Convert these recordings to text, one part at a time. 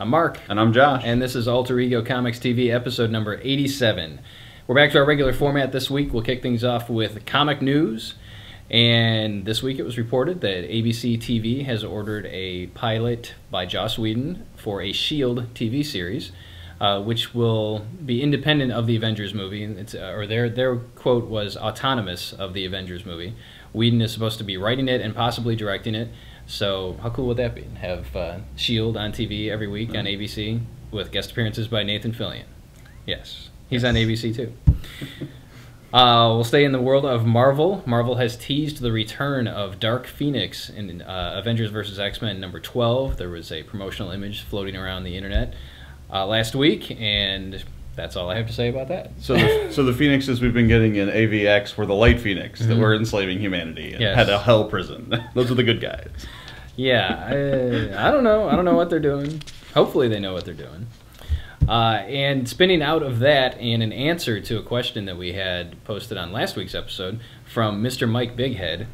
I'm Mark. And I'm Josh. And this is Alter Ego Comics TV, episode number 87. We're back to our regular format this week. We'll kick things off with comic news. And this week it was reported that ABC TV has ordered a pilot by Joss Whedon for a S.H.I.E.L.D. TV series, which will be independent of the Avengers movie. Their quote was autonomous of the Avengers movie. Whedon is supposed to be writing it and possibly directing it. So how cool would that be? Have S.H.I.E.L.D. on TV every week on ABC with guest appearances by Nathan Fillion. Yes, he's on ABC too. We'll stay in the world of Marvel. Marvel has teased the return of Dark Phoenix in Avengers vs. X-Men number 12. There was a promotional image floating around the internet last week, and that's all I have to say about that. So the Phoenixes we've been getting in AVX were the Light Phoenix that were enslaving humanity and had a hell prison. Those are the good guys. Yeah, I don't know. I don't know what they're doing. Hopefully they know what they're doing. And spinning out of that, and an answer to a question that we had posted on last week's episode from Mr. Mike Bighead.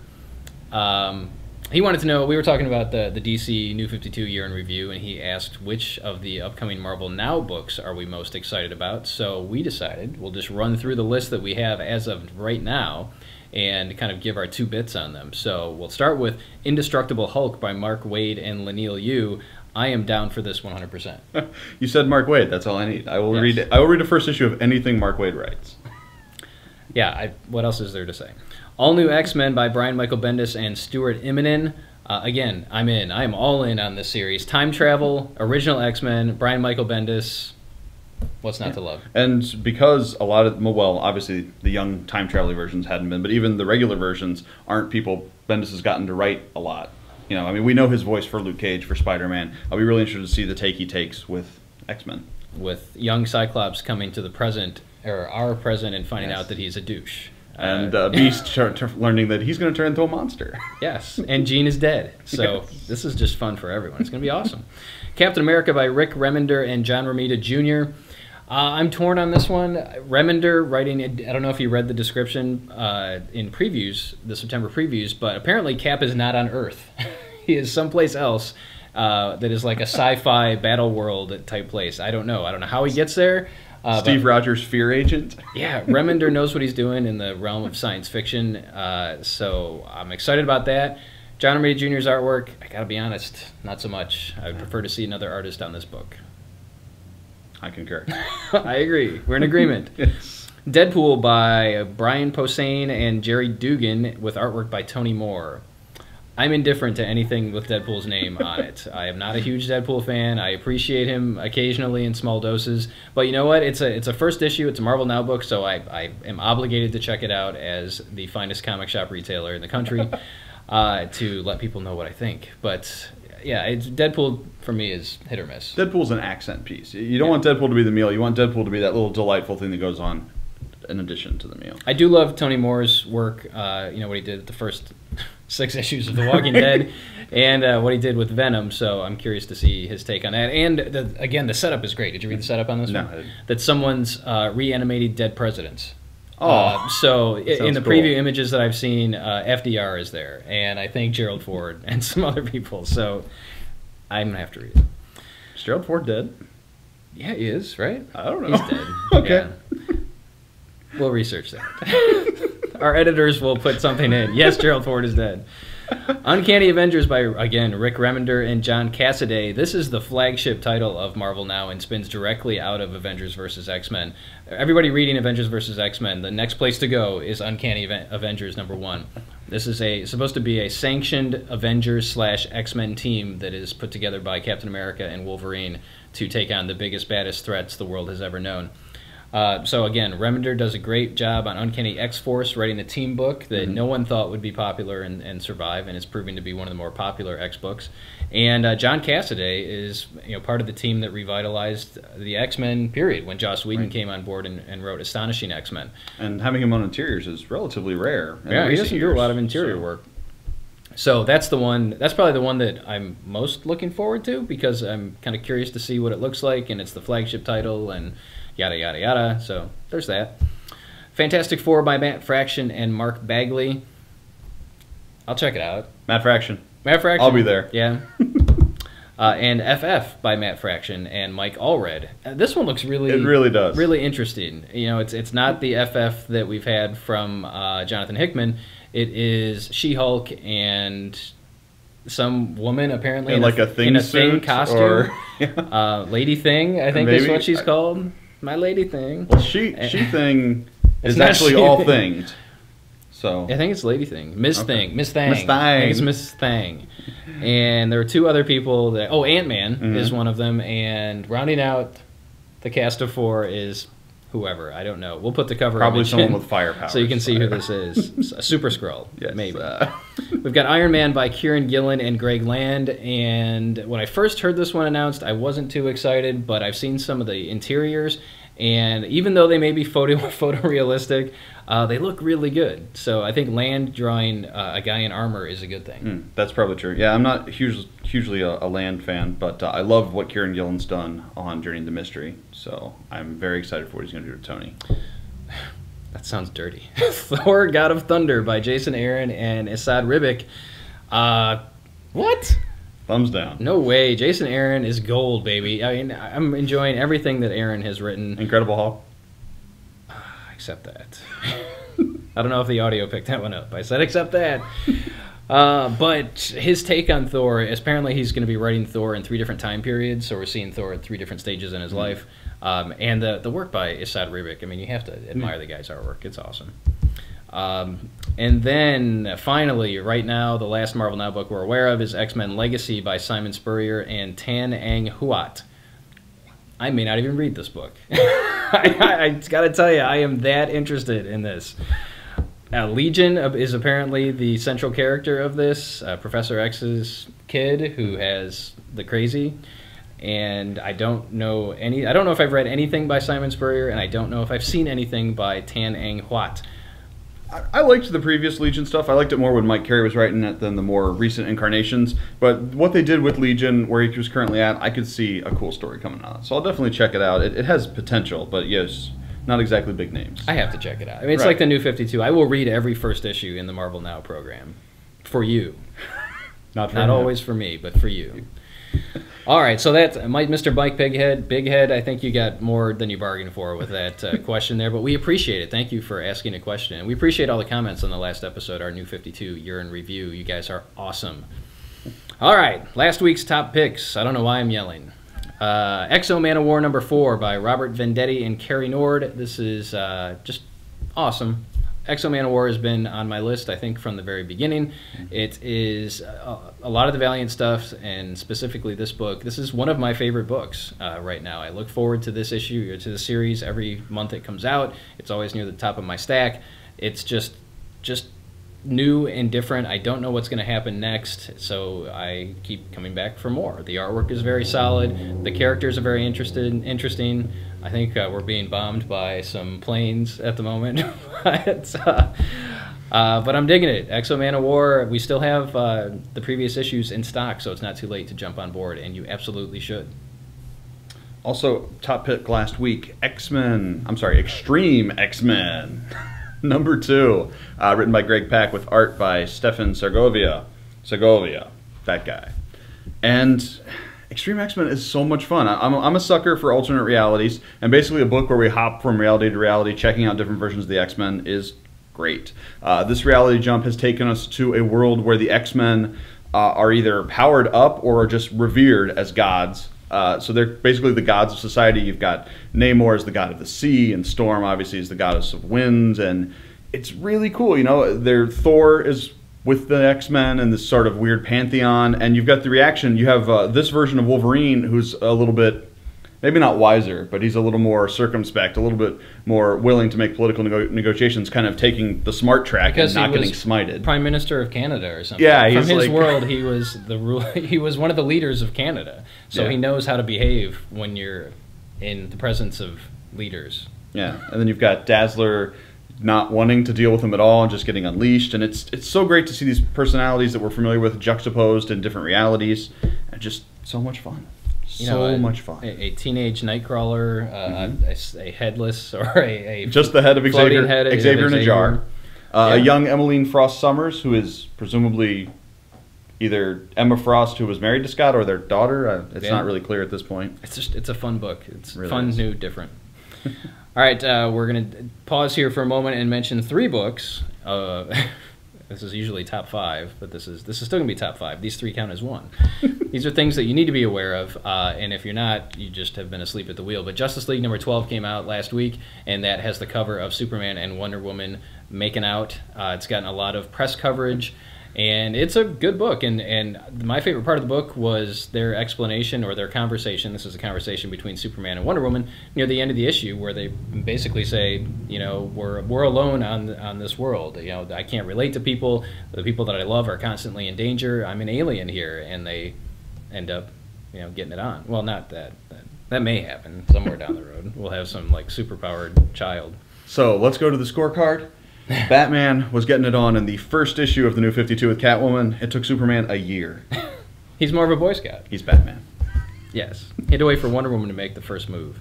He wanted to know, we were talking about the DC New 52 year in review, and he asked which of the upcoming Marvel Now books are we most excited about. So we decided we'll just run through the list that we have as of right now and kind of give our 2 bits on them. So we'll start with Indestructible Hulk by Mark Waid and Leinil Yu. I am down for this 100%. You said Mark Waid. That's all I need. I will read it. I will read the first issue of anything Mark Waid writes. Yeah. What else is there to say? All New X-Men by Brian Michael Bendis and Stuart Immonen. Again, I'm in. I am all in on this series. Time travel, original X-Men, Brian Michael Bendis. What's not to love? And because a lot of, well, obviously the young time traveler versions hadn't been, but even the regular versions aren't people Bendis has gotten to write a lot. You know, I mean, we know his voice for Luke Cage, for Spider-Man. I'll be really interested to see the take he takes with X-Men. With young Cyclops coming to the present, or our present, and finding out that he's a douche. And Beast learning that he's going to turn into a monster. Yes, and Jean is dead. So this is just fun for everyone. It's going to be awesome. Captain America by Rick Remender and John Romita Jr. I'm torn on this one. Remender writing, I don't know if you read the description in previews, the September previews, but apparently Cap is not on Earth. He is someplace else that is like a sci-fi battle world type place. I don't know. I don't know how he gets there. Steve Rogers' fear agent. Yeah, Remender knows what he's doing in the realm of science fiction, so I'm excited about that. John Romita Jr.'s artwork, I gotta be honest, not so much. I would prefer to see another artist on this book. I concur. I agree. We're in agreement. Yes. Deadpool by Brian Posehn and Jerry Dugan with artwork by Tony Moore. I'm indifferent to anything with Deadpool's name on it. I am not a huge Deadpool fan. I appreciate him occasionally in small doses. But you know what? It's a first issue. It's a Marvel Now book, so I am obligated to check it out as the finest comic shop retailer in the country to let people know what I think. But yeah, Deadpool for me is hit or miss. Deadpool's an accent piece. You don't want Deadpool to be the meal. You want Deadpool to be that little delightful thing that goes on in addition to the meal. I do love Tony Moore's work. You know what he did with the first 6 issues of The Walking Dead, and what he did with Venom. So I'm curious to see his take on that. And again, the setup is great. Did you read the setup on this one? No, I didn't. That someone's reanimated dead presidents. Oh, so in the cool. preview images that I've seen, FDR is there, and I think Gerald Ford and some other people. So I'm gonna have to read it. Is Gerald Ford dead? Yeah, he is, right? I don't know. He's dead. Okay. Yeah. We'll research that. Our editors will put something in. Yes, Gerald Ford is dead. Uncanny Avengers by, again, Rick Remender and John Cassaday. This is the flagship title of Marvel Now and spins directly out of Avengers vs. X-Men. Everybody reading Avengers vs. X-Men, the next place to go is Uncanny Avengers #1. This is supposed to be a sanctioned Avengers/X-Men team that is put together by Captain America and Wolverine to take on the biggest, baddest threats the world has ever known. So again, Remender does a great job on Uncanny X-Force, writing a team book that no one thought would be popular and survive, and it's proving to be one of the more popular X books. And John Cassaday is part of the team that revitalized the X-Men period when Joss Whedon came on board and wrote Astonishing X-Men. And having him on interiors is relatively rare. Yeah, he doesn't do a lot of interior work. So that's the one. That's probably the one that I'm most looking forward to because I'm kind of curious to see what it looks like, and it's the flagship title and yada yada yada. So there's that. Fantastic Four by Matt Fraction and Mark Bagley. I'll check it out. Matt Fraction. Matt Fraction. I'll be there. Yeah. and FF by Matt Fraction and Mike Allred. This one looks really, it really does, really interesting. You know, it's not the FF that we've had from Jonathan Hickman. It is She-Hulk and some woman apparently in like a thing in a suit thing costume, or, yeah. Lady Thing, I think is what she's called. My Lady Thing. Well, she Thing is actually all thinged. So I think it's Lady Thing, Miss Thing, Miss Thang. Miss Thang. I think it's Miss Thang. And there are two other people that. Oh, Ant-Man is one of them, and rounding out the cast of 4 is whoever. I don't know. We'll put the cover. Probably image someone in with firepower, so you can see who this is. A Super Skrull, yes, maybe. We've got Iron Man by Kieran Gillen and Greg Land, and when I first heard this one announced, I wasn't too excited, but I've seen some of the interiors, and even though they may be photorealistic, they look really good. So I think Land drawing a guy in armor is a good thing. That's probably true. Yeah, I'm not hugely a Land fan, but I love what Kieran Gillen's done on Journey into Mystery. So I'm very excited for what he's going to do to Tony. That sounds dirty. Thor, God of Thunder by Jason Aaron and Esad Ribic. What? Thumbs down. No way. Jason Aaron is gold, baby. I mean, I'm enjoying everything that Aaron has written. Incredible Hulk. Except that. I don't know if the audio picked that one up. I said except that. But his take on Thor, apparently he's going to be writing Thor in 3 different time periods, so we're seeing Thor at 3 different stages in his life. And the work by Esad Ribic, I mean, you have to admire the guy's artwork. It's awesome. And then, finally, right now, the last Marvel Now book we're aware of is X-Men Legacy by Simon Spurrier and Tan Ang Huat. I may not even read this book. I got to tell you, I am that interested in this. Legion is apparently the central character of this, Professor X's kid who has the crazy. And I don't know if I've read anything by Simon Spurrier, and I don't know if I've seen anything by Tan Ang Huat. I liked the previous Legion stuff. I liked it more when Mike Carey was writing it than the more recent incarnations. But what they did with Legion, where he was currently at, I could see a cool story coming out. So I'll definitely check it out. It has potential, but yes, not exactly big names. I have to check it out. I mean, it's like the New 52. I will read every first issue in the Marvel Now program. For you. Not always for me, but for you. All right, so that's Mr. Mike Bighead. I think you got more than you bargained for with that question there, but we appreciate it. Thank you for asking a question. And we appreciate all the comments on the last episode, our New 52 Year in Review. You guys are awesome. All right, last week's top picks. I don't know why I'm yelling. Exo Man of War number 4 by Robert Vendetti and Kerry Nord. This is just awesome. Exo Man of War has been on my list, I think, from the very beginning. It is a lot of the Valiant stuff, and specifically this book. This is one of my favorite books right now. I look forward to this issue, or to the series, every month it comes out. It's always near the top of my stack. It's just new and different. I don't know what's going to happen next, so I keep coming back for more. The artwork is very solid. The characters are very interesting. I think we're being bombed by some planes at the moment, but I'm digging it. Exo Man of War, we still have the previous issues in stock, so it's not too late to jump on board, and you absolutely should. Also, top pick last week, Extreme X-Men, number 2, written by Greg Pak with art by Stefan Segovia, that guy. And Extreme X-Men is so much fun. I'm a sucker for alternate realities, and basically a book where we hop from reality to reality, checking out different versions of the X-Men is great. This reality jump has taken us to a world where the X-Men are either powered up or are just revered as gods. So they're basically the gods of society. You've got Namor as the god of the sea, and Storm obviously is the goddess of winds, and it's really cool. You know, Thor is with the X-Men and this sort of weird pantheon, and you've got the reaction. You have this version of Wolverine who's a little bit, maybe not wiser, but he's a little more circumspect, a little bit more willing to make political negotiations, kind of taking the smart track because and not getting smited. Prime Minister of Canada or something. Yeah, from his world, he was he was one of the leaders of Canada, so he knows how to behave when you're in the presence of leaders. Yeah, and then you've got Dazzler not wanting to deal with him at all and just getting unleashed, and it's so great to see these personalities that we're familiar with juxtaposed in different realities, and just so much fun. So much fun. A teenage Nightcrawler, a headless, or a just the head of Xavier in a jar. Yeah. A young Emmeline Frost Summers, who is presumably either Emma Frost, who was married to Scott, or their daughter. It's Yeah. not really clear at this point. It's a fun book. It's Really fun, is. new, different. All right, we're going to pause here for a moment and mention 3 books. This is usually top 5, but this is still going to be top 5. These 3 count as 1. These are things that you need to be aware of, and if you're not, you just have been asleep at the wheel. But Justice League number 12 came out last week, and that has the cover of Superman and Wonder Woman making out. It's gotten a lot of press coverage, and it's a good book. And my favorite part of the book was their explanation, or their conversation. This is a conversation between Superman and Wonder Woman near the end of the issue, where they basically say, you know, we're alone on this world. You know, I can't relate to people. The people that I love are constantly in danger. I'm an alien here, and they end up, you know, getting it on. Well, not that. That may happen somewhere down the road. We'll have some like superpowered child. So let's go to the scorecard. Batman was getting it on in the first issue of the New 52 with Catwoman. It took Superman a year. He's more of a Boy Scout. He's Batman. Yes. He had to wait for Wonder Woman to make the first move.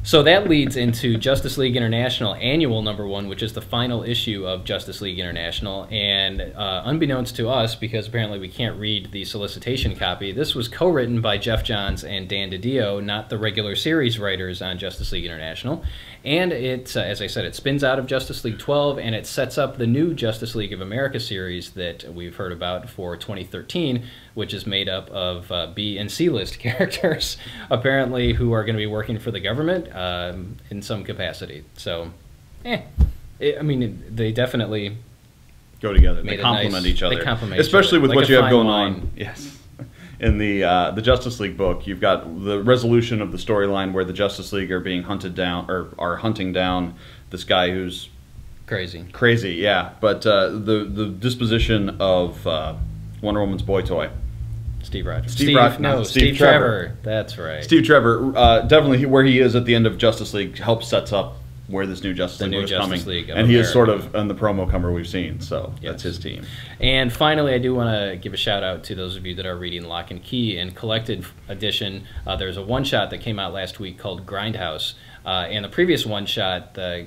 So that leads into Justice League International Annual #1, which is the final issue of Justice League International. And unbeknownst to us, because apparently we can't read the solicitation copy, this was co-written by Jeff Johns and Dan DiDio, not the regular series writers on Justice League International. And it, as I said, it spins out of Justice League 12, and it sets up the new Justice League of America series that we've heard about for 2013, which is made up of B and C list characters, apparently, who are going to be working for the government in some capacity. So, I mean, they definitely go together. made They it complement nice. each other. They complement especially each other. with Like what a you have fine going wine. on. Yes. In the Justice League book, you've got the resolution of the storyline where the Justice League are being hunted down, or are hunting down this guy who's crazy. Yeah, but the disposition of Wonder Woman's boy toy. Steve Rogers. Steve Trevor. That's right. Steve Trevor, definitely where he is at the end of Justice League helps sets up where this new Justice League is coming. League of and he is sort America. of on the promo cover we've seen, so Yes. that's his team. And finally, I do want to give a shout out to those of you that are reading Lock and Key in collected edition. There's a one-shot that came out last week called Grindhouse. And the previous one-shot, the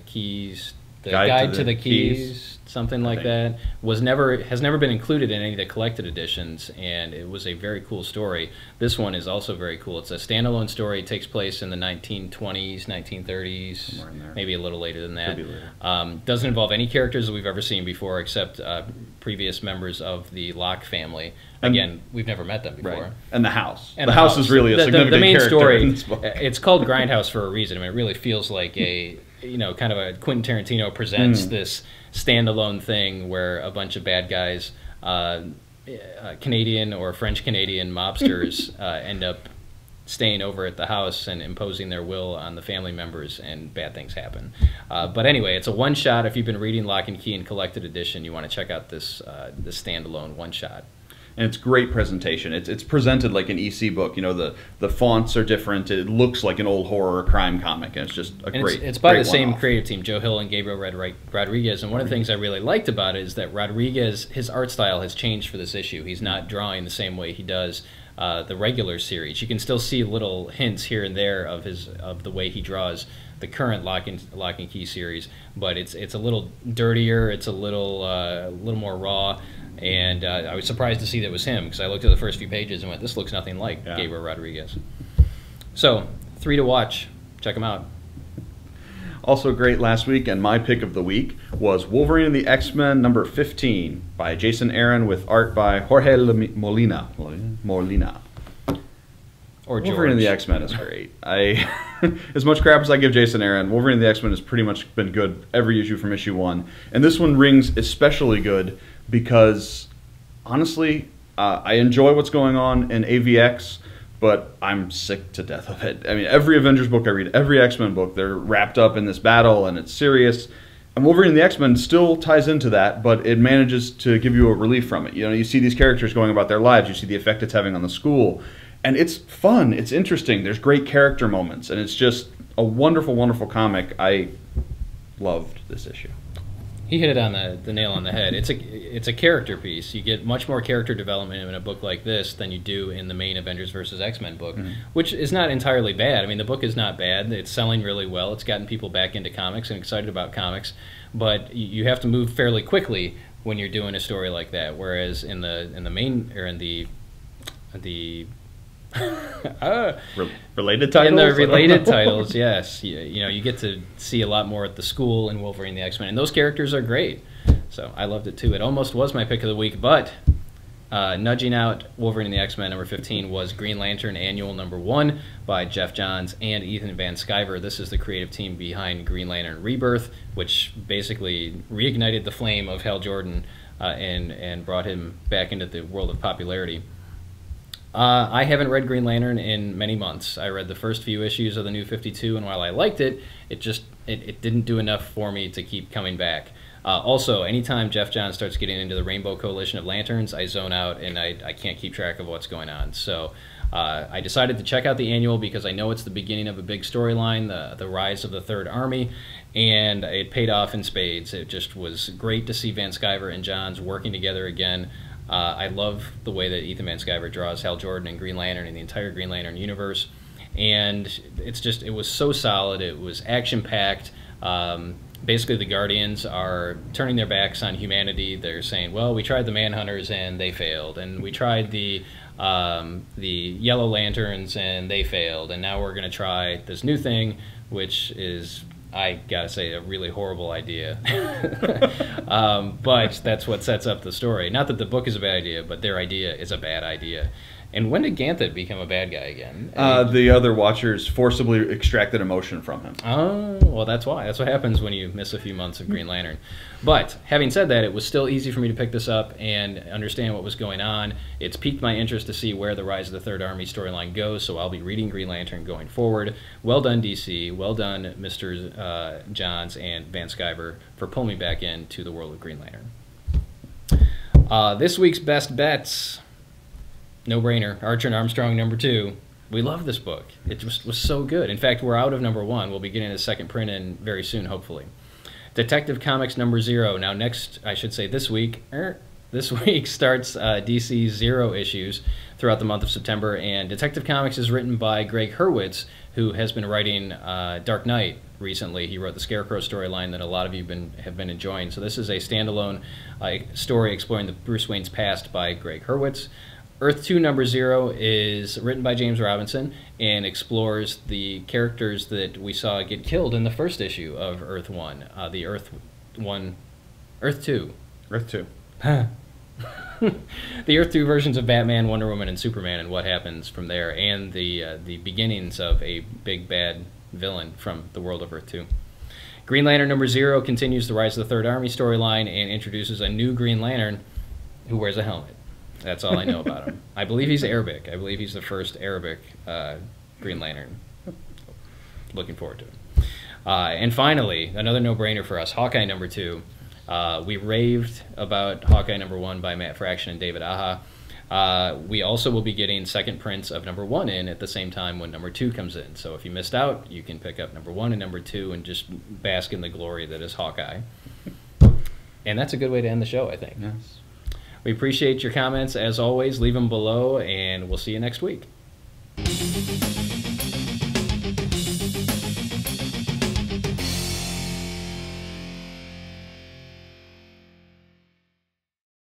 Guide to the Keys, something like that, has never been included in any of the collected editions, and it was a very cool story. This one is also very cool. It's a standalone story. It takes place in the 1920s, 1930s, Somewhere in there. maybe a little later than that. Could be later. Doesn't involve any characters that we've ever seen before, except previous members of the Locke family. Again, we've never met them before. Right. And the house. And the house is really a significant the main character story. in this book. It's called Grindhouse for a reason. I mean, it really feels like a kind of a Quentin Tarantino presents this standalone thing where a bunch of bad guys, Canadian or French Canadian mobsters, end up staying over at the house and imposing their will on the family members, and bad things happen. But anyway, it's a one-shot. If you've been reading Lock and Key in collected edition, you want to check out this standalone one-shot. And it's great presentation. It's presented like an EC book. You know, the fonts are different. It looks like an old horror or crime comic, and it's just a great. It's by great the same one-off. creative team, Joe Hill and Gabriel Rodriguez. And one of the things I really liked about it is that Rodriguez, his art style has changed for this issue. He's not drawing the same way he does the regular series. You can still see little hints here and there of the way he draws the current Lock and Key series, but it's a little dirtier. It's a little more raw. And I was surprised to see that it was him, because I looked at the first few pages and went, this looks nothing like Gabriel Rodriguez. So, 3 to watch. Check them out. Also great last week, and my pick of the week was Wolverine and the X-Men number 15 by Jason Aaron with art by Jorge Molina. Or George. Wolverine and the X-Men is great. As much crap as I give Jason Aaron, Wolverine and the X-Men has pretty much been good every issue from issue 1. And this one rings especially good because, honestly, I enjoy what's going on in AVX, but I'm sick to death of it. I mean, every Avengers book I read, every X-Men book, they're wrapped up in this battle and it's serious. And Wolverine and the X-Men still ties into that, but it manages to give you a relief from it. You know, you see these characters going about their lives, you see the effect it's having on the school, and it's fun, it's interesting, there's great character moments, and it's just a wonderful, wonderful comic. I loved this issue. He hit it on the nail on the head. It's a character piece. You get much more character development in a book like this than you do in the main Avengers vs. X-Men book, which is not entirely bad. I mean, the book is not bad. It's selling really well. It's gotten people back into comics and excited about comics, but you have to move fairly quickly when you're doing a story like that. Whereas in the main, or in the related titles? In the related titles, yes. You know, you get to see a lot more at the school in Wolverine the X-Men, and those characters are great. So I loved it too. It almost was my pick of the week, but nudging out Wolverine the X-Men number 15 was Green Lantern Annual number 1 by Jeff Johns and Ethan Van Sciver. This is the creative team behind Green Lantern Rebirth, which basically reignited the flame of Hal Jordan and brought him back into the world of popularity. I haven't read Green Lantern in many months. I read the first few issues of the New 52, and while I liked it, it didn't do enough for me to keep coming back. Also, anytime Jeff Johns starts getting into the Rainbow Coalition of Lanterns, I zone out and I can't keep track of what's going on. So I decided to check out the annual because I know it's the beginning of a big storyline, the rise of the Third Army, and it paid off in spades. It just was great to see Van Sciver and Johns working together again. I love the way that Ethan Van Sciver draws Hal Jordan and Green Lantern and the entire Green Lantern universe. And it was so solid. It was action-packed. Basically, the Guardians are turning their backs on humanity. They're saying, well, we tried the Manhunters and they failed. And we tried the Yellow Lanterns and they failed. And now we're going to try this new thing, which is, I gotta say, a really horrible idea. But that's what sets up the story. Not that the book is a bad idea, but their idea is a bad idea. And when did Ganthet become a bad guy again? The other Watchers forcibly extracted emotion from him. Oh, well, that's why. That's what happens when you miss a few months of Green Lantern. But having said that, it was still easy for me to pick this up and understand what was going on. It's piqued my interest to see where the Rise of the Third Army storyline goes, so I'll be reading Green Lantern going forward. Well done, DC. Well done, Mr. Johns and Van Sciver, for pulling me back into the world of Green Lantern. This week's best bets. No-brainer. Archer and Armstrong number 2. We love this book. It just was so good. In fact, we're out of number 1. We'll be getting a second print in very soon, hopefully. Detective Comics number 0. Now next, I should say this week starts DC's 0 issues throughout the month of September, and Detective Comics is written by Greg Hurwitz, who has been writing Dark Knight recently. He wrote the Scarecrow storyline that a lot of you have been enjoying. So this is a standalone story exploring the Bruce Wayne's past by Greg Hurwitz. Earth 2 number 0 is written by James Robinson and explores the characters that we saw get killed in the first issue of Earth 1. Earth 2. Earth 2. The Earth 2 versions of Batman, Wonder Woman, and Superman, and what happens from there, and the beginnings of a big bad villain from the world of Earth 2. Green Lantern number 0 continues the Rise of the Third Army storyline and introduces a new Green Lantern who wears a helmet. That's all I know about him. I believe he's Arabic. I believe he's the first Arabic Green Lantern. Looking forward to it. And finally, another no-brainer for us, Hawkeye number 2. We raved about Hawkeye number 1 by Matt Fraction and David Aja. We also will be getting second prints of number 1 in at the same time when number 2 comes in. So if you missed out, you can pick up number 1 and number 2 and just bask in the glory that is Hawkeye. And that's a good way to end the show, I think. Yes. We appreciate your comments, as always. Leave them below, and we'll see you next week.